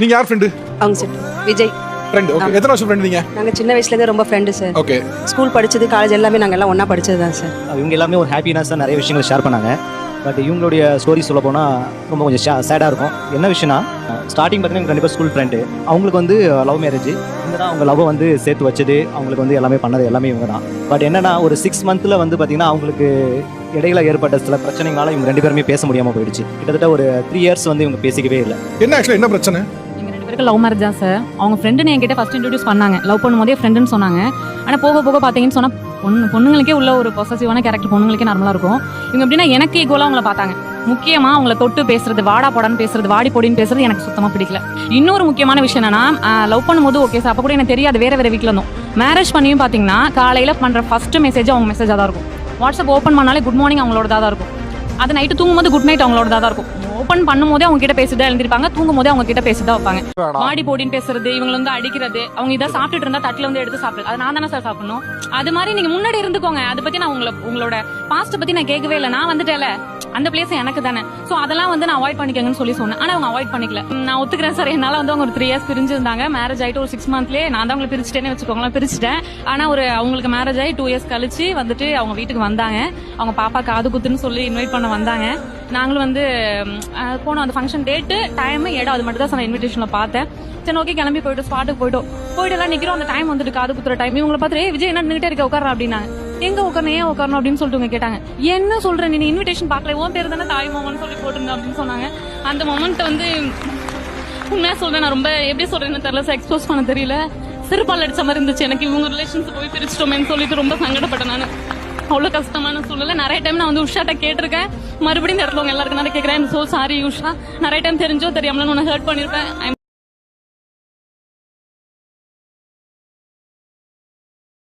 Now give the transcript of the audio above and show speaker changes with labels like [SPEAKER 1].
[SPEAKER 1] நீங்க யார் ஃப்ரெண்டு?
[SPEAKER 2] அவங்க சார் விஜய்
[SPEAKER 1] ஃப்ரெண்ட். ஓகே. எத்தனை வருஷம் ஃப்ரெண்ட் நீங்க?
[SPEAKER 2] நாங்க சின்ன வயசுல இருந்தே ரொம்ப ஃப்ரெண்டு சார்.
[SPEAKER 1] ஓகே.
[SPEAKER 2] ஸ்கூல் படிச்சது காலேஜ் எல்லாமே நாங்க எல்லாம் ஒண்ணா படிச்சது தான் சார்.
[SPEAKER 3] இவங்க எல்லாமே ஒரு ஹாப்பினஸாக நிறைய விஷயங்கள் ஷேர் பண்ணாங்க. பட் இவங்களுடைய ஸ்டோரி சொல்ல போனால் ரொம்ப கொஞ்சம் சேடாக இருக்கும். என்ன விஷயம்னா ஸ்டார்டிங் பார்த்தீங்கன்னா கண்டிப்பாக ஸ்கூல் ஃப்ரெண்டு. அவங்களுக்கு வந்து லவ் மேரேஜ். இவங்க தான் அவங்க லவ்வை வந்து சேர்த்து வச்சது, அவங்களுக்கு வந்து எல்லாமே பண்ணது எல்லாமே இவங்க தான். பட் என்னன்னா ஒரு 6 மந்த்தில் வந்து பார்த்தீங்கன்னா அவங்களுக்கு இடையில ஏற்பட்ட சில பிரச்சனைகளால இவங்க 2 பேருமே பேச முடியாமல் போயிடுச்சு. கிட்டத்தட்ட ஒரு 3 இயர்ஸ் வந்து இவங்க பேசிக்கவே இல்லை.
[SPEAKER 1] என்ன ஆக்சுவலா என்ன பிரச்சனை?
[SPEAKER 4] லவ் மேரேஜ் தான் சார். அவங்க ஃப்ரெண்டுன்னு என்கிட்ட ஃபர்ஸ்ட் இன்ட்ரோடியூஸ் பண்ணாங்க. லவ் பண்ணும்போதே ஃப்ரெண்டுன்னு சொன்னாங்க. ஆனால் போக போக பார்த்தீங்கன்னு சொன்னால் பொண்ணுங்களுக்கே உள்ள ஒரு பொசசிவான கேரக்டர் பொண்ணுங்களுக்கே நார்மலாக இருக்கும். இவங்க எப்படின்னா எனக்கு ஈக்குவலாக அவங்கள பார்த்தாங்க. முக்கியமாக அவங்கள தொட்டு பேசுறது, வாடா போடான்னு பேசுறது, வாடி பொடின்னு பேசுறது எனக்கு சுத்தமாக பிடிக்கல. இன்னொரு முக்கியமான விஷயம் என்னன்னா லவ் பண்ணும்போது ஓகே சார், அப்போ கூட எனக்கு தெரியாது, வேற வீட்டில் இருந்தோம். மேரேஜ் பண்ணியும் பார்த்தீங்கன்னா காலையில் பண்ணுற ஃபர்ஸ்ட் மெசேஜ் அவங்க மெசேஜாக தான் இருக்கும். வாட்ஸ்அப் ஓப்பன் பண்ணாலே குட் மார்னிங் அவங்களோட தான் இருக்கும். அது நைட்டு தூங்கும்போது குட் நைட் அவங்களோட தான் இருக்கும். ஓப்பன் பண்ணும்போதே அவங்க கிட்ட பேசிதான் எழுந்திருப்பாங்க, தூங்கும் போதே அவங்க கிட்ட பேசிதான் வைப்பாங்க. மாடி போடின்னு பேசுறது, இவங்க வந்து அடிக்கிறது, அவங்க இதை சாப்பிட்டுட்டு இருந்தா தட்டுல வந்து எடுத்து சாப்பிடுறது, அது நான் தானே சார் சாப்பிடணும். அது மாதிரி நீங்க முன்னாடி இருந்துக்கோங்க. அதை பத்தி நான் உங்களோட பாஸ்ட் பத்தி நான் கேட்கவே இல்லை. நான் வந்துட்டேல, அந்த பிளேஸ் எனக்கு தானே. சோ அதெல்லாம் வந்து நான் அவாய்ட் பண்ணிக்கங்கன்னு சொல்லி சொன்னேன். ஆனா அவங்க அவாய்ட் பண்ணிக்கல. நான் ஒத்துக்கிறேன் சார், என்னால வந்து அவங்க ஒரு 3 இயர்ஸ் பிரிஞ்சிருந்தாங்க. மேரேஜ் ஆயிட்டு ஒரு 6 மந்த்லயே நான் தான் அவங்களை பிரிச்சுட்டேன்னு வச்சுக்கோங்களேன், பிரிச்சுட்டேன். ஆனா அவங்களுக்கு மேரேஜ் ஆகி 2 இயர்ஸ் கழிச்சு வந்துட்டு அவங்க வீட்டுக்கு வந்தாங்க. அவங்க பாப்பா காது குத்துன்னு சொல்லி இன்வைட் பண்ண வந்தாங்க. நாங்களும் வந்து போனோம். அந்த ஃபங்க்ஷன் டேட்டு, டைம், இடம் அது மட்டும் தான் சார் இன்விடேஷன்ல பார்த்தேன். சரி ஓகே கிளம்பி போயிட்டு ஸ்பாட்டுக்கு போயிட்டு எல்லாம் நிக்கிறோம். அந்த டைம் வந்துட்டு காது குத்துற டைம். இவங்களை பார்த்துட்டு விஜய் என்ன நின்னுட்டே இருக்க, உட்கார அப்படின்னாங்க. எங்க உட்காரணும், ஏன் உட்காரணும் அப்படின்னு சொல்லிட்டு கேட்டாங்க. என்ன சொல்றேன், நீ இன்விடேஷன் பார்க்கல, உன் பேர் தானே தாய் மாமன்னு சொல்லி போட்டுருந்தேன் அப்படின்னு சொன்னாங்க. அந்த மொமெண்ட் வந்து உண்மையா சொல்றேன், நான் ரொம்ப எப்படி சொல்றேன்னு தெரியல சார், எக்ஸ்போஸ் பண்ண தெரியல. சிறுபால் அடிச்ச மாதிரி இருந்துச்சு எனக்கு. இவங்க ரிலேஷன்ஸ் போய் பிரிச்சிட்டோமேன்னு சொல்லிட்டு ரொம்ப சங்கடப்பட்டேன் நான். அவ்வளவு கஷ்டமான சூழ்நிலை. நிறைய டைம் நான் வந்து உஷாட்ட கேட்டிருக்கேன். மறுபடியும் இந்த இடத்துல எல்லாருக்கும் நிறைய கேட்கிறேன். சோ சாரி உஷா, நிறைய டைம் தெரிஞ்சோ தெரியாமல உன்னை ஹர்ட் பண்ணிருப்பேன்.